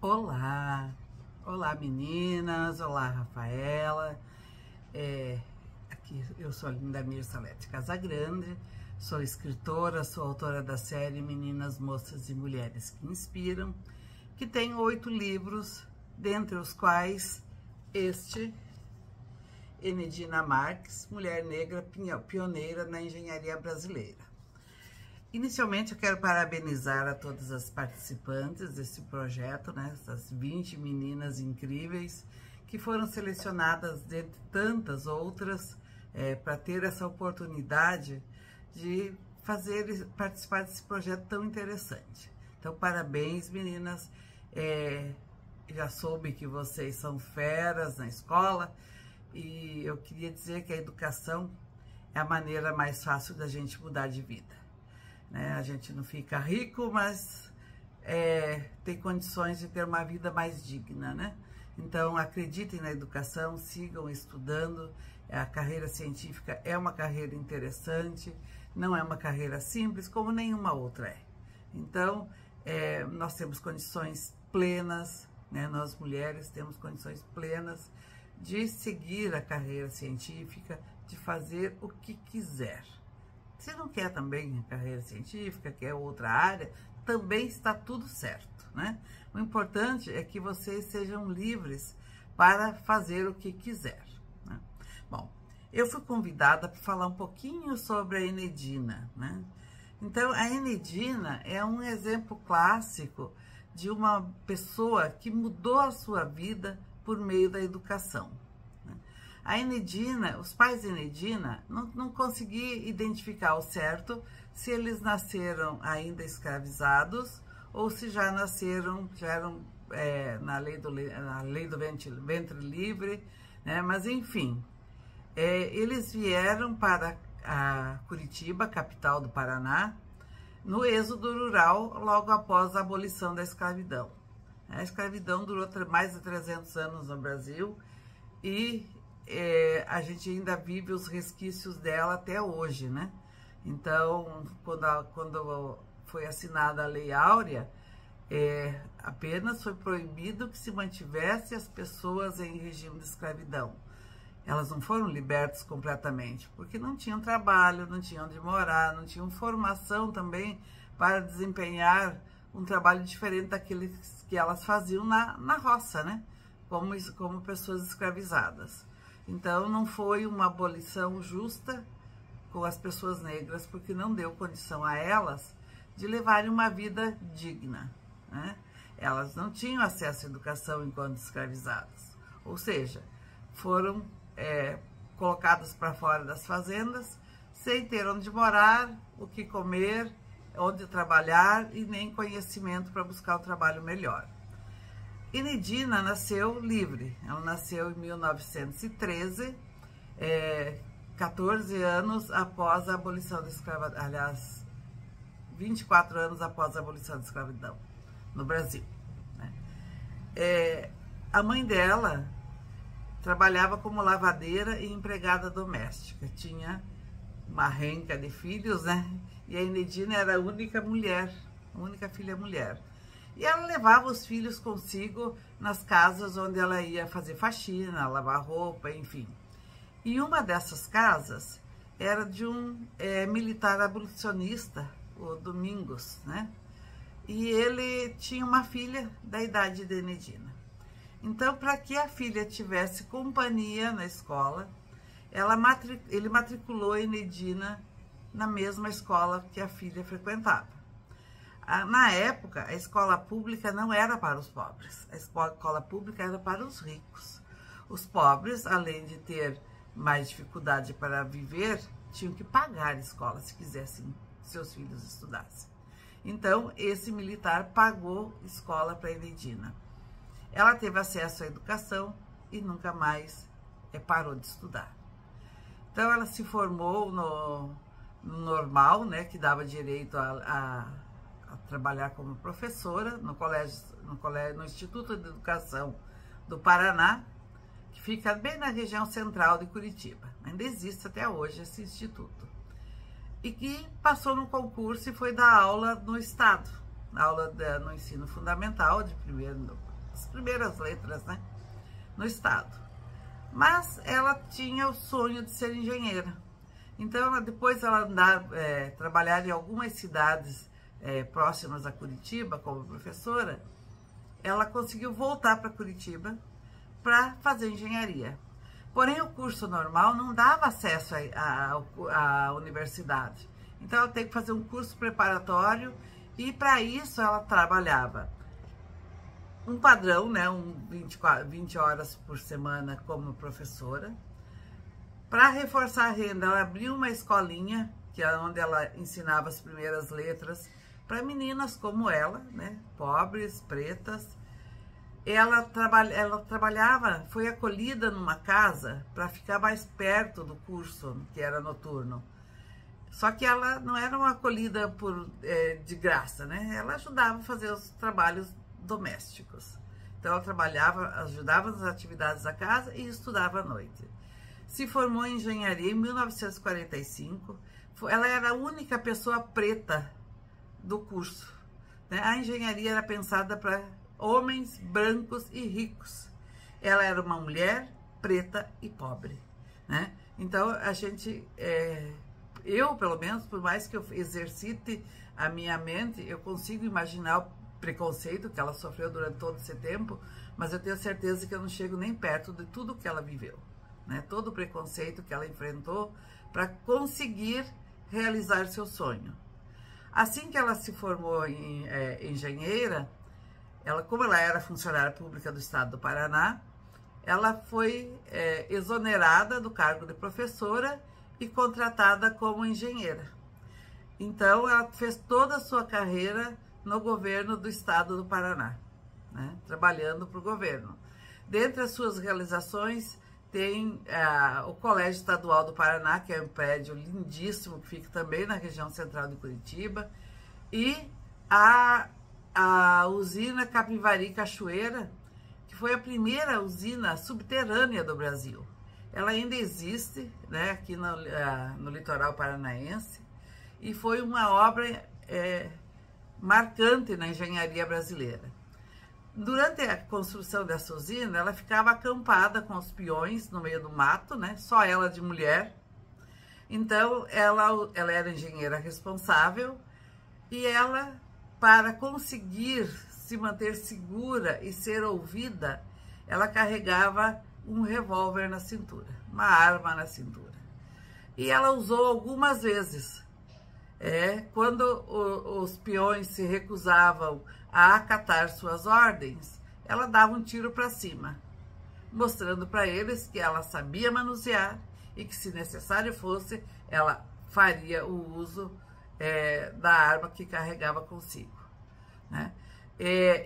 Olá, olá meninas, olá Rafaela, aqui eu sou a Lindamir Salete Casagrande, sou escritora, sou autora da série Meninas, Moças e Mulheres que Inspiram, que tem 8 livros, dentre os quais este, Enedina Marques, Mulher Negra Pioneira na Engenharia Brasileira. Inicialmente, eu quero parabenizar a todas as participantes desse projeto, né? Essas 20 meninas incríveis que foram selecionadas dentre tantas outras para ter essa oportunidade de participar desse projeto tão interessante. Então, parabéns, meninas. Já soube que vocês são feras na escola e eu queria dizer que a educação é a maneira mais fácil da gente mudar de vida. A gente não fica rico, mas tem condições de ter uma vida mais digna, né? Então, acreditem na educação, sigam estudando. A carreira científica é uma carreira interessante, não é uma carreira simples, como nenhuma outra é. Então, nós temos condições plenas, né? Nós mulheres temos condições plenas de seguir a carreira científica, de fazer o que quiser. Se não quer também a carreira científica, quer outra área, também está tudo certo, né? O importante é que vocês sejam livres para fazer o que quiser, né? Bom, eu fui convidada para falar um pouquinho sobre a Enedina, né? Então, a Enedina é um exemplo clássico de uma pessoa que mudou a sua vida por meio da educação. A Enedina, os pais de Enedina, não consegui identificar ao certo se eles nasceram ainda escravizados ou se já nasceram, já eram na lei do ventre livre, né? Mas enfim, eles vieram para a Curitiba, capital do Paraná, no êxodo rural, logo após a abolição da escravidão. A escravidão durou mais de 300 anos no Brasil e a gente ainda vive os resquícios dela até hoje, né? Então, quando foi assinada a Lei Áurea, apenas foi proibido que se mantivesse as pessoas em regime de escravidão. Elas não foram libertas completamente, porque não tinham trabalho, não tinham onde morar, não tinham formação também para desempenhar um trabalho diferente daquele que elas faziam na roça, né? Como pessoas escravizadas. Então, não foi uma abolição justa com as pessoas negras, porque não deu condição a elas de levarem uma vida digna, né? Elas não tinham acesso à educação enquanto escravizadas, ou seja, foram colocadas para fora das fazendas, sem ter onde morar, o que comer, onde trabalhar e nem conhecimento para buscar o trabalho melhor. Enedina nasceu livre, ela nasceu em 1913, 14 anos após a abolição da escravidão, aliás, 24 anos após a abolição da escravidão no Brasil, né? A mãe dela trabalhava como lavadeira e empregada doméstica, tinha uma renca de filhos, né? E a Enedina era a única mulher, a única filha mulher. E ela levava os filhos consigo nas casas onde ela ia fazer faxina, lavar roupa, enfim. E uma dessas casas era de um militar abolicionista, o Domingos, né? E ele tinha uma filha da idade de Enedina. Então, para que a filha tivesse companhia na escola, ele matriculou a Enedina na mesma escola que a filha frequentava. Na época, a escola pública não era para os pobres, a escola pública era para os ricos. Os pobres, além de ter mais dificuldade para viver, tinham que pagar a escola se quisessem que seus filhos estudassem. Então, esse militar pagou escola para a Enedina. Ela teve acesso à educação e nunca mais parou de estudar. Então, ela se formou no normal, né, que dava direito a trabalhar como professora no Instituto de Educação do Paraná, que fica bem na região central de Curitiba. Ainda existe até hoje esse instituto. E que passou no concurso e foi dar aula no estado. aula no ensino fundamental, as primeiras letras, né, no estado. Mas ela tinha o sonho de ser engenheira. Então, depois ela trabalhar em algumas cidades próximas a Curitiba como professora, ela conseguiu voltar para Curitiba para fazer engenharia. Porém, o curso normal não dava acesso à universidade. Então, ela tem que fazer um curso preparatório e, para isso, ela trabalhava um padrão, né, 20 horas por semana como professora. Para reforçar a renda, ela abriu uma escolinha, que é onde ela ensinava as primeiras letras para meninas como ela, né, pobres, pretas. Ela trabalhava, foi acolhida numa casa para ficar mais perto do curso, que era noturno. Só que ela não era uma acolhida de graça, né? Ela ajudava a fazer os trabalhos domésticos. Então, ela trabalhava, ajudava nas atividades da casa e estudava à noite. Se formou em engenharia em 1945. Ela era a única pessoa preta do curso, né? A engenharia era pensada para homens brancos e ricos. Ela era uma mulher preta e pobre, né? Então, eu, pelo menos, por mais que eu exercite a minha mente, eu consigo imaginar o preconceito que ela sofreu durante todo esse tempo, mas eu tenho certeza que eu não chego nem perto de tudo que ela viveu, né? Todo o preconceito que ela enfrentou para conseguir realizar seu sonho. Assim que ela se formou em engenheira, como ela era funcionária pública do estado do Paraná, ela foi exonerada do cargo de professora e contratada como engenheira. Então, ela fez toda a sua carreira no governo do estado do Paraná, né, trabalhando para o governo. Dentre as suas realizações, tem o Colégio Estadual do Paraná, que é um prédio lindíssimo, que fica também na região central de Curitiba, e a usina Capivari Cachoeira, que foi a primeira usina subterrânea do Brasil. Ela ainda existe, né, aqui no litoral paranaense, e foi uma obra marcante na engenharia brasileira. Durante a construção dessa usina, ela ficava acampada com os peões no meio do mato, né, só ela de mulher. Então, ela era engenheira responsável e ela, para conseguir se manter segura e ser ouvida, ela carregava um revólver na cintura, uma arma na cintura. E ela usou algumas vezes. Quando os peões se recusavam a acatar suas ordens, ela dava um tiro para cima, mostrando para eles que ela sabia manusear e que, se necessário fosse, ela faria o uso da arma que carregava consigo, né?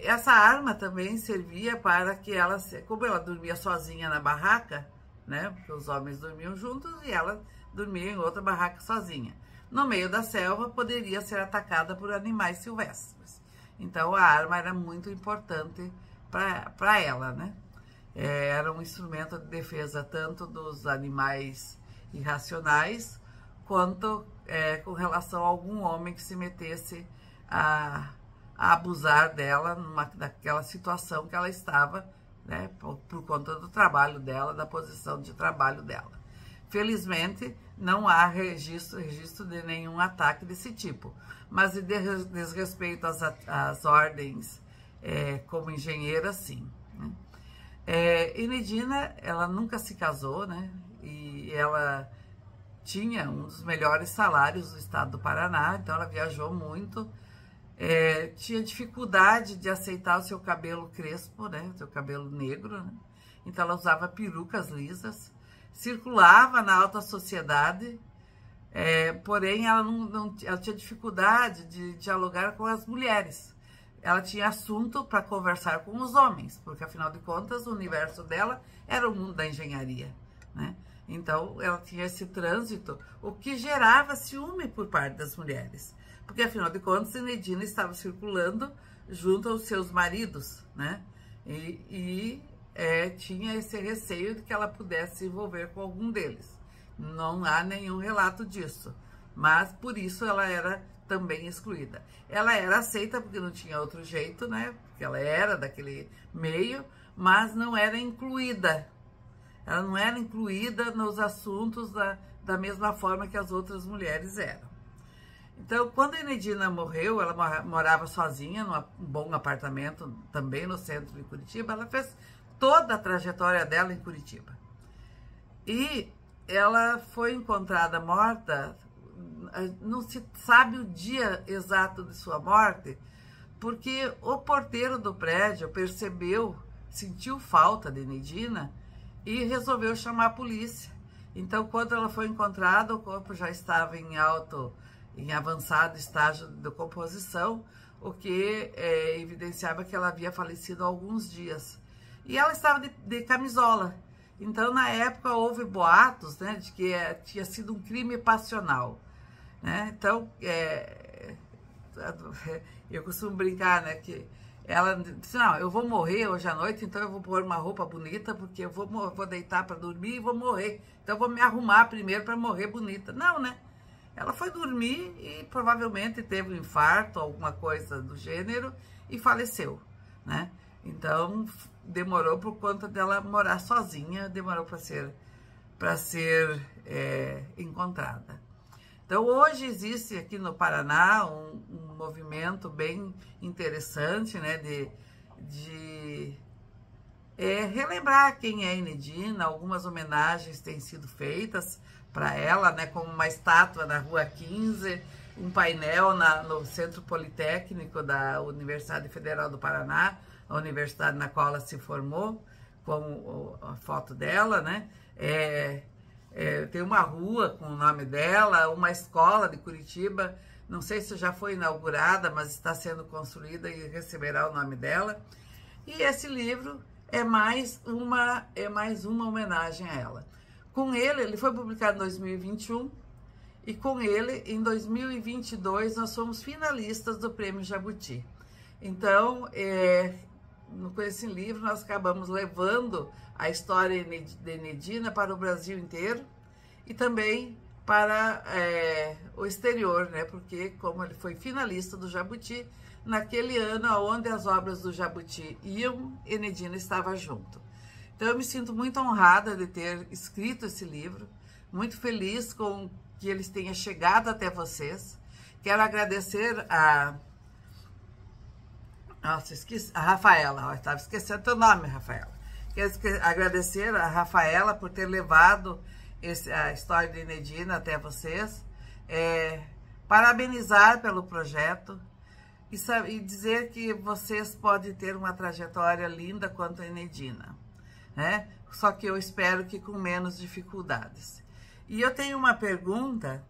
Essa arma também servia para que ela, como ela dormia sozinha na barraca, né, porque os homens dormiam juntos e ela dormia em outra barraca sozinha, no meio da selva, poderia ser atacada por animais silvestres. Então, a arma era muito importante para ela, né? Era um instrumento de defesa tanto dos animais irracionais, quanto com relação a algum homem que se metesse a abusar dela daquela situação que ela estava, né, por conta do trabalho dela, da posição de trabalho dela. Felizmente, não há registro de nenhum ataque desse tipo, mas de desrespeito às ordens como engenheira, sim, né? Enedina, ela nunca se casou, né? E ela tinha um dos melhores salários do estado do Paraná, então ela viajou muito. Tinha dificuldade de aceitar o seu cabelo crespo, né? O seu cabelo negro, né? Então ela usava perucas lisas, circulava na alta sociedade, porém ela ela tinha dificuldade de dialogar com as mulheres. Ela tinha assunto para conversar com os homens, porque afinal de contas o universo dela era o mundo da engenharia, né? Então ela tinha esse trânsito, o que gerava ciúme por parte das mulheres, porque afinal de contas Enedina estava circulando junto aos seus maridos, né? Tinha esse receio de que ela pudesse se envolver com algum deles. Não há nenhum relato disso, mas por isso ela era também excluída. Ela era aceita porque não tinha outro jeito, né? Porque ela era daquele meio, mas não era incluída. Ela não era incluída nos assuntos da mesma forma que as outras mulheres eram. Então, quando a Enedina morreu, ela morava sozinha num bom apartamento, também no centro de Curitiba. Ela fez toda a trajetória dela em Curitiba. E ela foi encontrada morta, não se sabe o dia exato de sua morte, porque o porteiro do prédio percebeu, sentiu falta de Enedina e resolveu chamar a polícia. Então, quando ela foi encontrada, o corpo já estava em avançado estágio de decomposição, o que evidenciava que ela havia falecido há alguns dias. E ela estava de camisola. Então, na época, houve boatos, né, de que tinha sido um crime passional. Né? Então, eu costumo brincar, né, que ela disse, não, eu vou morrer hoje à noite, então eu vou pôr uma roupa bonita, porque eu vou deitar para dormir e vou morrer. Então, eu vou me arrumar primeiro para morrer bonita. Não, né? Ela foi dormir e provavelmente teve um infarto, alguma coisa do gênero, e faleceu, né? Então, demorou por conta dela morar sozinha, demorou para ser encontrada. Então, hoje existe aqui no Paraná um movimento bem interessante, né, de relembrar quem é Enedina. Algumas homenagens têm sido feitas para ela, né, como uma estátua na Rua 15, um painel no Centro Politécnico da Universidade Federal do Paraná, a universidade na qual ela se formou, com a foto dela, né? Tem uma rua com o nome dela, uma escola de Curitiba, não sei se já foi inaugurada, mas está sendo construída e receberá o nome dela. E esse livro é mais uma homenagem a ela. Com ele foi publicado em 2021, e com ele, em 2022, nós fomos finalistas do Prêmio Jabuti. Então, com esse livro, nós acabamos levando a história de Enedina para o Brasil inteiro e também para o exterior, né? Porque, como ele foi finalista do Jabuti, naquele ano onde as obras do Jabuti iam, Enedina estava junto. Então, eu me sinto muito honrada de ter escrito esse livro, muito feliz com que eles tenham chegado até vocês. Quero agradecer a Rafaela, eu estava esquecendo teu nome, Rafaela. Quero agradecer a Rafaela por ter levado a história de Enedina até vocês, parabenizar pelo projeto e dizer que vocês podem ter uma trajetória linda quanto a Enedina, né? Só que eu espero que com menos dificuldades. E eu tenho uma pergunta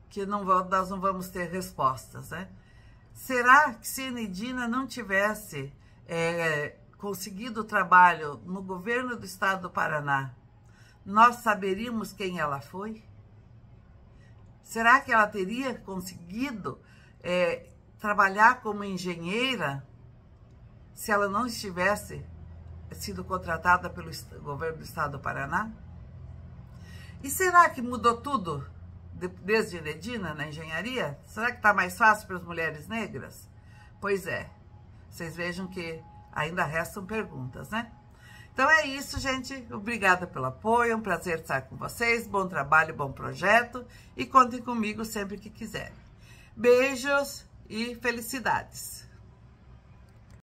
que nós não vamos ter respostas, né? Será que se Enedina não tivesse conseguido trabalho no governo do estado do Paraná, nós saberíamos quem ela foi? Será que ela teria conseguido trabalhar como engenheira se ela não tivesse sido contratada pelo governo do estado do Paraná? E será que mudou tudo desde Enedina na engenharia? Será que está mais fácil para as mulheres negras? Pois é, vocês vejam que ainda restam perguntas, né? Então é isso, gente. Obrigada pelo apoio, é um prazer estar com vocês. Bom trabalho, bom projeto e contem comigo sempre que quiserem. Beijos e felicidades!